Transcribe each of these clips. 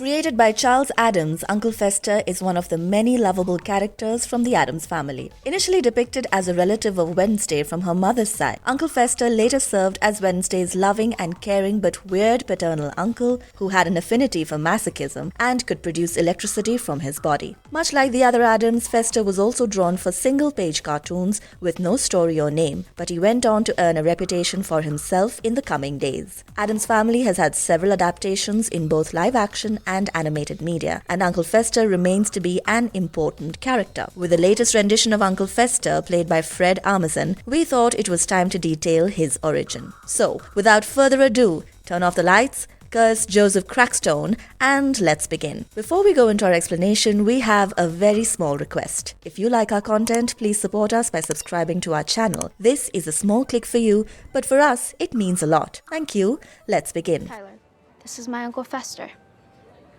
Created by Charles Addams, Uncle Fester is one of the many lovable characters from the Addams family. Initially depicted as a relative of Wednesday from her mother's side, Uncle Fester later served as Wednesday's loving and caring but weird paternal uncle who had an affinity for masochism and could produce electricity from his body. Much like the other Addams, Fester was also drawn for single-page cartoons with no story or name, but he went on to earn a reputation for himself in the coming days. Addams family has had several adaptations in both live-action and animated media, and Uncle Fester remains to be an important character. With the latest rendition of Uncle Fester, played by Fred Armisen, we thought it was time to detail his origin. So, without further ado, turn off the lights, curse Joseph Crackstone, and let's begin. Before we go into our explanation, we have a very small request. If you like our content, please support us by subscribing to our channel. This is a small click for you, but for us, it means a lot. Thank you. Let's begin. Tyler, this is my Uncle Fester.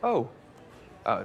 Oh, hi,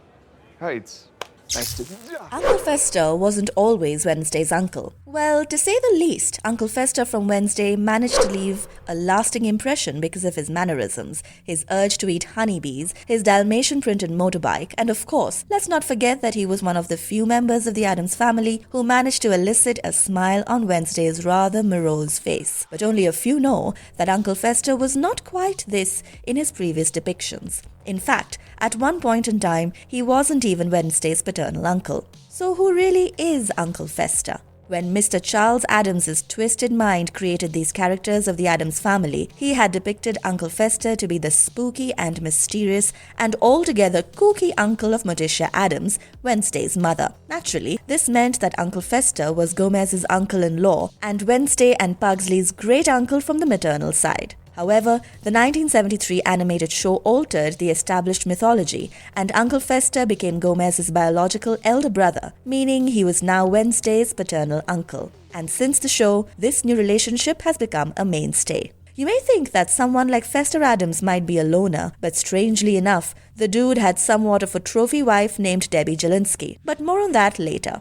it's nice to... Uncle Fester wasn't always Wednesday's uncle. Well, to say the least, Uncle Fester from Wednesday managed to leave a lasting impression because of his mannerisms, his urge to eat honeybees, his Dalmatian printed motorbike, and of course, let's not forget that he was one of the few members of the Addams family who managed to elicit a smile on Wednesday's rather morose face. But only a few know that Uncle Fester was not quite this in his previous depictions. In fact, at one point in time, he wasn't even Wednesday's paternal uncle. So who really is Uncle Fester? When Mr. Charles Addams' twisted mind created these characters of the Addams family, he had depicted Uncle Fester to be the spooky and mysterious and altogether kooky uncle of Morticia Addams, Wednesday's mother. Naturally, this meant that Uncle Fester was Gomez's uncle-in-law and Wednesday and Pugsley's great-uncle from the maternal side. However, the 1973 animated show altered the established mythology, and Uncle Fester became Gomez's biological elder brother, meaning he was now Wednesday's paternal uncle. And since the show, this new relationship has become a mainstay. You may think that someone like Fester Addams might be a loner, but strangely enough, the dude had somewhat of a trophy wife named Debbie Jelinski. But more on that later.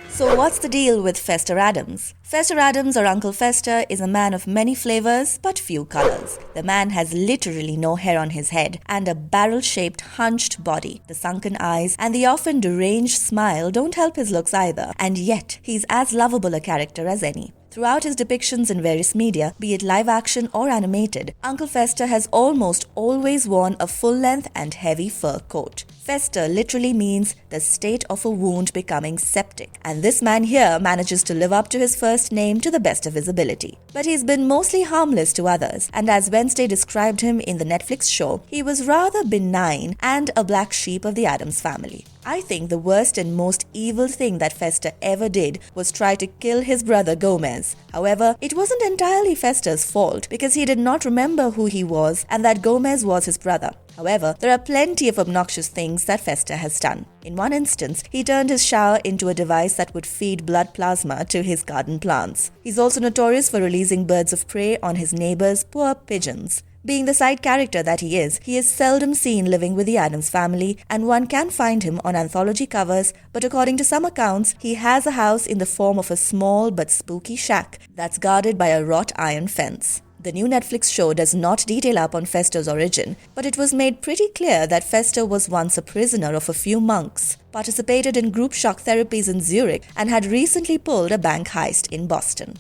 So what's the deal with Fester Addams? Fester Addams, or Uncle Fester, is a man of many flavors but few colors. The man has literally no hair on his head and a barrel-shaped hunched body. The sunken eyes and the often deranged smile don't help his looks either, and yet he's as lovable a character as any. Throughout his depictions in various media, be it live action or animated, Uncle Fester has almost always worn a full-length and heavy fur coat. Fester literally means the state of a wound becoming septic, and this man here manages to live up to his first name to the best of his ability. But he's been mostly harmless to others, and as Wednesday described him in the Netflix show, he was rather benign and a black sheep of the Addams family. I think the worst and most evil thing that Fester ever did was try to kill his brother Gomez. However, it wasn't entirely Fester's fault because he did not remember who he was and that Gomez was his brother. However, there are plenty of obnoxious things that Fester has done. In one instance, he turned his shower into a device that would feed blood plasma to his garden plants. He's also notorious for releasing birds of prey on his neighbors' poor pigeons. Being the side character that he is seldom seen living with the Addams family, and one can find him on anthology covers, but according to some accounts, he has a house in the form of a small but spooky shack that's guarded by a wrought iron fence. The new Netflix show does not detail up on Fester's origin, but it was made pretty clear that Fester was once a prisoner of a few monks, participated in group shock therapies in Zurich, and had recently pulled a bank heist in Boston.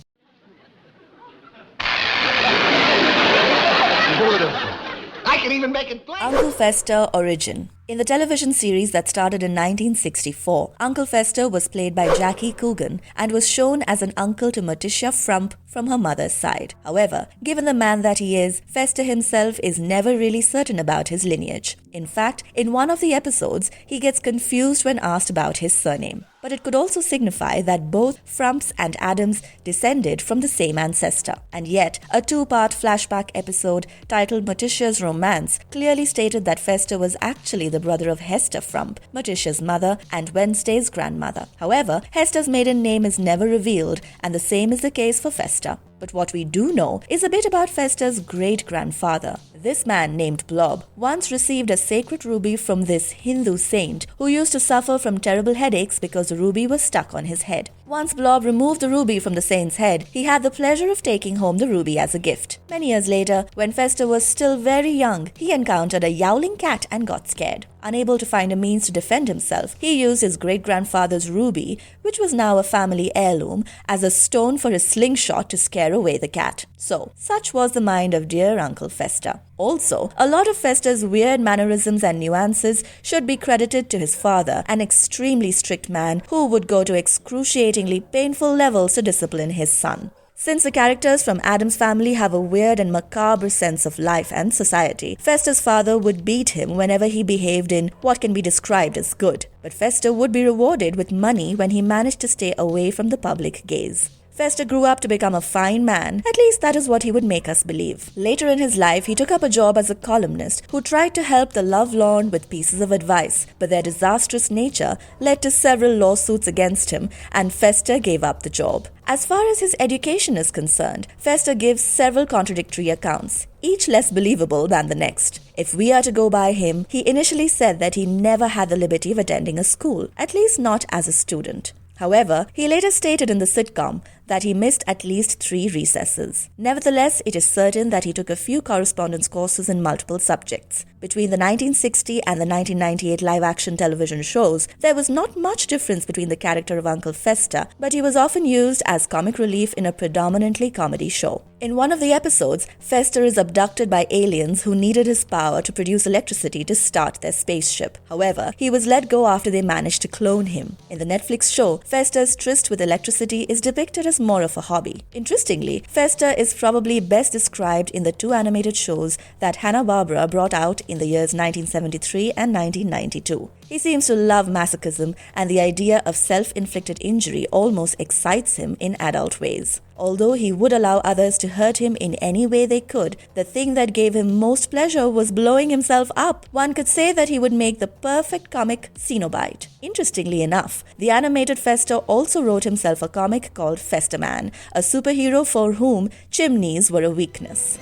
I can even make it play. Uncle Fester origin. In the television series that started in 1964, Uncle Fester was played by Jackie Coogan and was shown as an uncle to Morticia Frump from her mother's side. However, given the man that he is, Fester himself is never really certain about his lineage. In fact, in one of the episodes, he gets confused when asked about his surname. But it could also signify that both Frumps and Addams descended from the same ancestor. And yet, a two-part flashback episode titled Morticia's Romance clearly stated that Fester was actually the brother of Hester Frump, Morticia's mother and Wednesday's grandmother. However, Hester's maiden name is never revealed, and the same is the case for Fester. But what we do know is a bit about Fester's great-grandfather. This man named Blob once received a sacred ruby from this Hindu saint who used to suffer from terrible headaches because the ruby was stuck on his head. Once Blob removed the ruby from the saint's head, he had the pleasure of taking home the ruby as a gift. Many years later, when Fester was still very young, he encountered a yowling cat and got scared. Unable to find a means to defend himself, he used his great-grandfather's ruby, which was now a family heirloom, as a stone for his slingshot to scare away the cat. So, such was the mind of dear Uncle Fester. Also, a lot of Fester's weird mannerisms and nuances should be credited to his father, an extremely strict man who would go to excruciatingly painful levels to discipline his son. Since the characters from Addams Family have a weird and macabre sense of life and society, Fester's father would beat him whenever he behaved in what can be described as good. But Fester would be rewarded with money when he managed to stay away from the public gaze. Fester grew up to become a fine man, at least that is what he would make us believe. Later in his life, he took up a job as a columnist who tried to help the lovelorn with pieces of advice, but their disastrous nature led to several lawsuits against him, and Fester gave up the job. As far as his education is concerned, Fester gives several contradictory accounts, each less believable than the next. If we are to go by him, he initially said that he never had the liberty of attending a school, at least not as a student. However, he later stated in the sitcom that he missed at least 3 recesses. Nevertheless, it is certain that he took a few correspondence courses in multiple subjects. Between the 1960 and the 1998 live-action television shows, there was not much difference between the character of Uncle Fester, but he was often used as comic relief in a predominantly comedy show. In one of the episodes, Fester is abducted by aliens who needed his power to produce electricity to start their spaceship. However, he was let go after they managed to clone him. In the Netflix show, Fester's tryst with electricity is depicted as more of a hobby. Interestingly, Fester is probably best described in the 2 animated shows that Hanna-Barbera brought out in the years 1973 and 1992. He seems to love masochism, and the idea of self-inflicted injury almost excites him in adult ways. Although he would allow others to hurt him in any way they could, the thing that gave him most pleasure was blowing himself up. One could say that he would make the perfect comic Cenobite. Interestingly enough, the animated Fester also wrote himself a comic called Festerman, a superhero for whom chimneys were a weakness.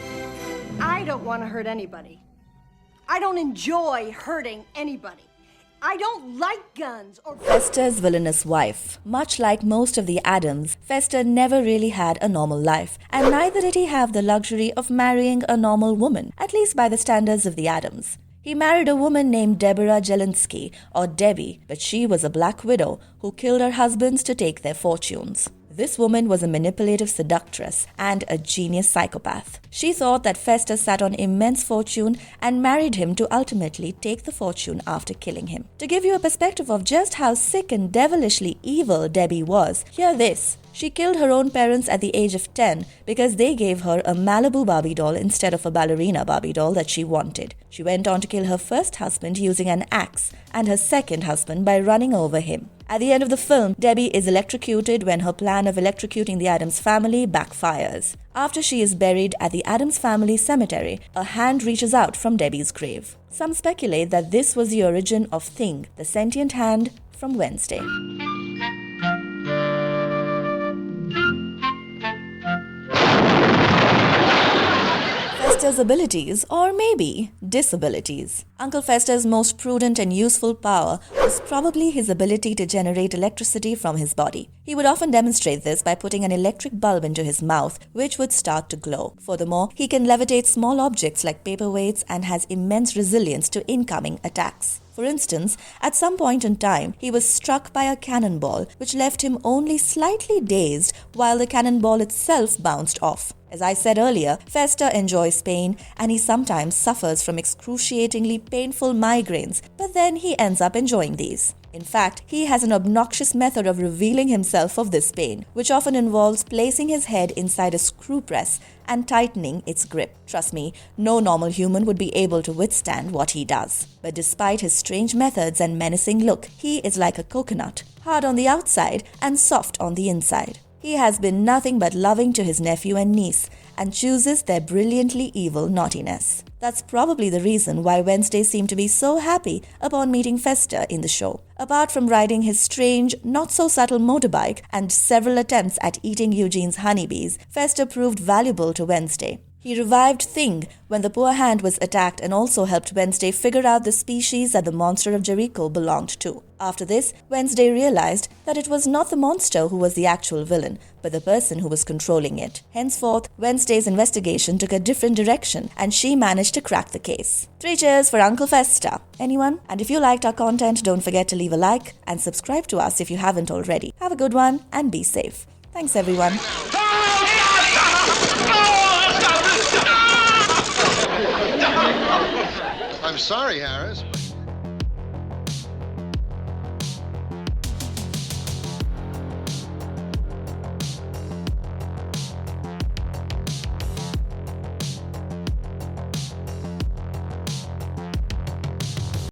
I don't want to hurt anybody. I don't enjoy hurting anybody. I don't like guns or... Fester's villainous wife. Much like most of the Addams, Fester never really had a normal life, and neither did he have the luxury of marrying a normal woman, at least by the standards of the Addams. He married a woman named Deborah Jelinski, or Debbie, but she was a black widow who killed her husbands to take their fortunes. This woman was a manipulative seductress and a genius psychopath. She thought that Fester sat on immense fortune and married him to ultimately take the fortune after killing him. To give you a perspective of just how sick and devilishly evil Debbie was, hear this. She killed her own parents at the age of 10 because they gave her a Malibu Barbie doll instead of a ballerina Barbie doll that she wanted. She went on to kill her first husband using an axe and her second husband by running over him. At the end of the film, Debbie is electrocuted when her plan of electrocuting the Addams family backfires. After she is buried at the Addams family cemetery, a hand reaches out from Debbie's grave. Some speculate that this was the origin of Thing, the sentient hand from Wednesday. Fester's abilities, or maybe disabilities. Uncle Fester's most prudent and useful power was probably his ability to generate electricity from his body. He would often demonstrate this by putting an electric bulb into his mouth, which would start to glow. Furthermore, he can levitate small objects like paperweights and has immense resilience to incoming attacks. For instance, at some point in time, he was struck by a cannonball, which left him only slightly dazed while the cannonball itself bounced off. As I said earlier, Fester enjoys pain and he sometimes suffers from excruciatingly painful migraines, but then he ends up enjoying these. In fact, he has an obnoxious method of revealing himself of this pain, which often involves placing his head inside a screw press and tightening its grip. Trust me, no normal human would be able to withstand what he does. But despite his strange methods and menacing look, he is like a coconut, hard on the outside and soft on the inside. He has been nothing but loving to his nephew and niece and chooses their brilliantly evil naughtiness. That's probably the reason why Wednesday seemed to be so happy upon meeting Fester in the show. Apart from riding his strange, not-so-subtle motorbike and several attempts at eating Eugene's honeybees, Fester proved valuable to Wednesday. He He revived Thing when the poor hand was attacked and also helped Wednesday figure out the species that the monster of Jericho belonged to. After this, Wednesday realized that it was not the monster who was the actual villain, but the person who was controlling it. Henceforth, Wednesday's investigation took a different direction and she managed to crack the case. 3 cheers for Uncle Fester. Anyone? And if you liked our content, don't forget to leave a like and subscribe to us if you haven't already. Have a good one and be safe. Thanks everyone. I'm sorry, Harris.